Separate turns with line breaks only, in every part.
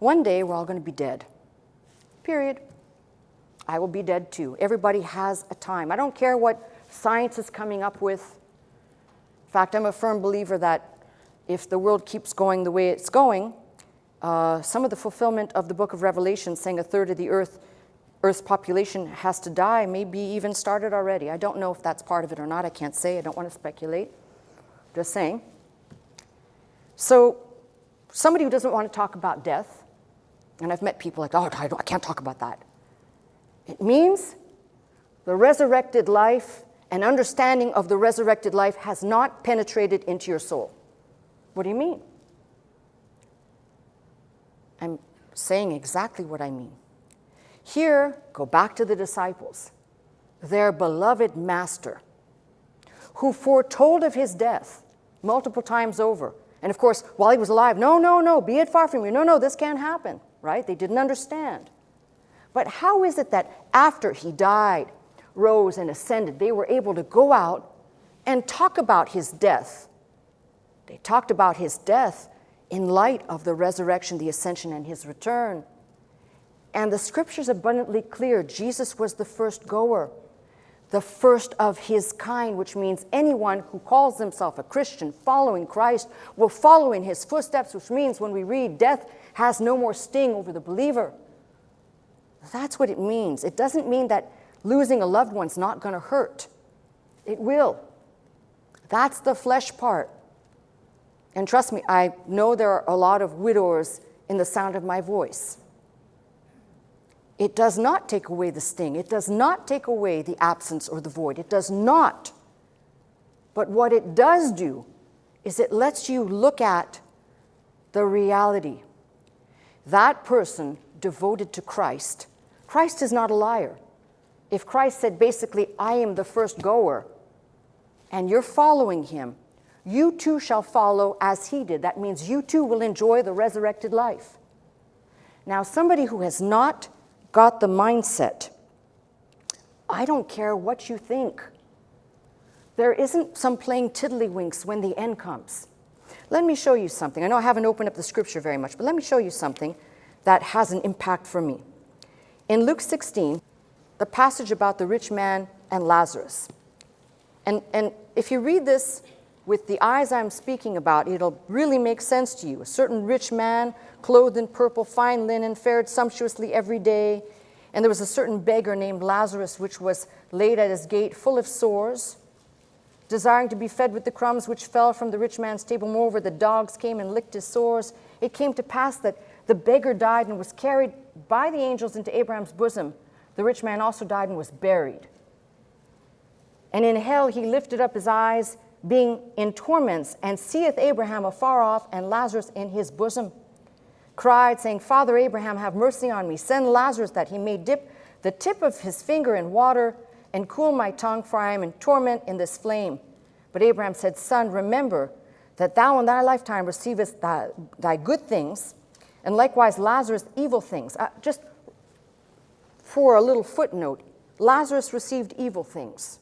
One day we're all going to be dead. Period. I will be dead too. Everybody has a time. I don't care what science is coming up with. In fact, I'm a firm believer that if the world keeps going the way it's going, some of the fulfillment of the book of Revelation saying a third of the Earth's population has to die may be even started already. I don't know if that's part of it or not. I can't say. I don't want to speculate. Just saying. So somebody who doesn't want to talk about death, and I've met people like, oh, I can't talk about that. It means the resurrected life and understanding of the resurrected life has not penetrated into your soul. What do you mean? I'm saying exactly what I mean. Here, go back to the disciples, their beloved master, who foretold of his death multiple times over. And of course, while he was alive, no, be it far from you. No, this can't happen, right? They didn't understand. But how is it that after he died, rose, and ascended, they were able to go out and talk about his death? They talked about his death in light of the resurrection, the ascension, and his return. And the scripture's abundantly clear. Jesus was the first goer, the first of his kind, which means anyone who calls himself a Christian following Christ will follow in his footsteps, which means when we read death has no more sting over the believer. That's what it means. It doesn't mean that losing a loved one's not going to hurt. It will. That's the flesh part. And trust me, I know there are a lot of widowers in the sound of my voice. It does not take away the sting. It does not take away the absence or the void. It does not. But what it does do is it lets you look at the reality. That person devoted to Christ. Christ is not a liar. If Christ said basically, I am the first goer, and you're following him, you too shall follow as he did. That means you too will enjoy the resurrected life. Now, somebody who has not got the mindset, I don't care what you think. There isn't some playing tiddlywinks when the end comes. Let me show you something. I know I haven't opened up the scripture very much, but let me show you something that has an impact for me. In Luke 16, the passage about the rich man and Lazarus. And if you read this with the eyes I'm speaking about, it'll really make sense to you. A certain rich man, clothed in purple, fine linen, fared sumptuously every day. And there was a certain beggar named Lazarus, which was laid at his gate, full of sores, desiring to be fed with the crumbs which fell from the rich man's table. Moreover, the dogs came and licked his sores. It came to pass that the beggar died and was carried by the angels into Abraham's bosom. The rich man also died and was buried. And in hell he lifted up his eyes, being in torments, and seeth Abraham afar off and Lazarus in his bosom. Cried, saying, Father Abraham, have mercy on me. Send Lazarus that he may dip the tip of his finger in water and cool my tongue, for I am in torment in this flame. But Abraham said, Son, remember that thou in thy lifetime receivest thy good things, and likewise Lazarus evil things. Just for a little footnote, Lazarus received evil things.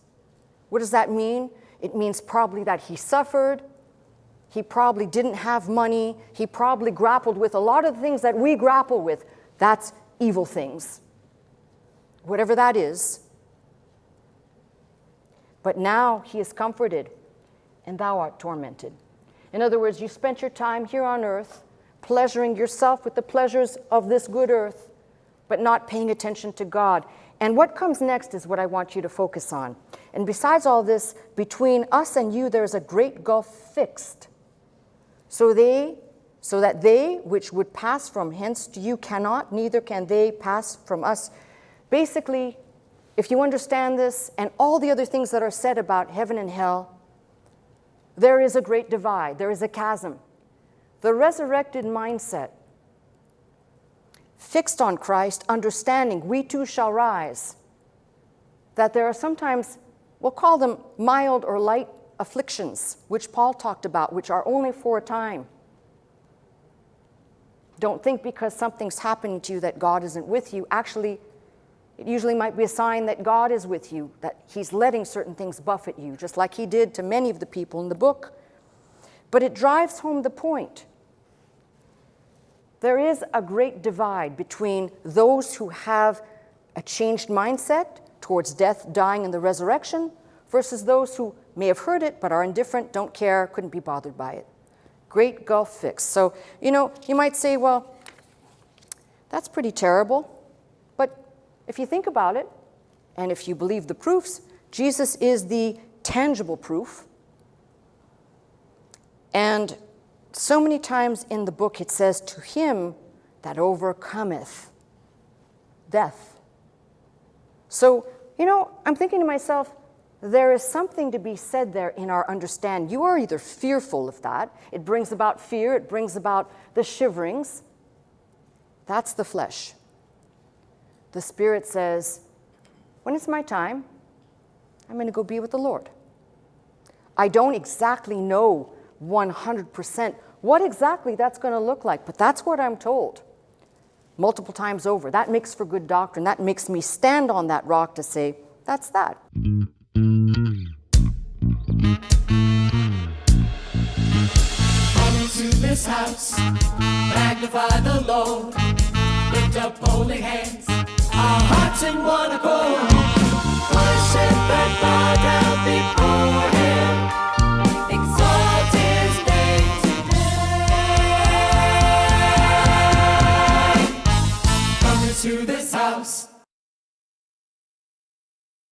What does that mean? It means probably that he suffered, he probably didn't have money, he probably grappled with a lot of the things that we grapple with. That's evil things. Whatever that is. But now he is comforted, and thou art tormented. In other words, you spent your time here on earth, pleasuring yourself with the pleasures of this good earth, but not paying attention to God. And what comes next is what I want you to focus on. And besides all this, between us and you, there is a great gulf fixed. So that they which would pass from hence to you cannot, neither can they pass from us. Basically, if you understand this and all the other things that are said about heaven and hell, there is a great divide, there is a chasm. The resurrected mindset, fixed on Christ, understanding we too shall rise, that there are sometimes, we'll call them mild or light afflictions, which Paul talked about, which are only for a time. Don't think because something's happening to you that God isn't with you. Actually, it usually might be a sign that God is with you, that he's letting certain things buffet you, just like he did to many of the people in the book. But it drives home the point. there is a great divide between those who have a changed mindset towards death, dying, and the resurrection versus those who may have heard it but are indifferent, don't care, couldn't be bothered by it. Great gulf fix. So, you might say, well, that's pretty terrible. But if you think about it, and if you believe the proofs, Jesus is the tangible proof. And so many times in the book it says, to him that overcometh death. So, I'm thinking to myself, there is something to be said there in our understanding. You are either fearful of that. It brings about fear. It brings about the shiverings. That's the flesh. The Spirit says, when it's my time, I'm going to go be with the Lord. I don't exactly know 100% what exactly that's going to look like, but that's what I'm told multiple times over. That makes for good doctrine. That makes me stand on that rock to say, that's that.
Come into this house, magnify the Lord, lift up holy hands, our hearts in one accord, worship and bow down before him.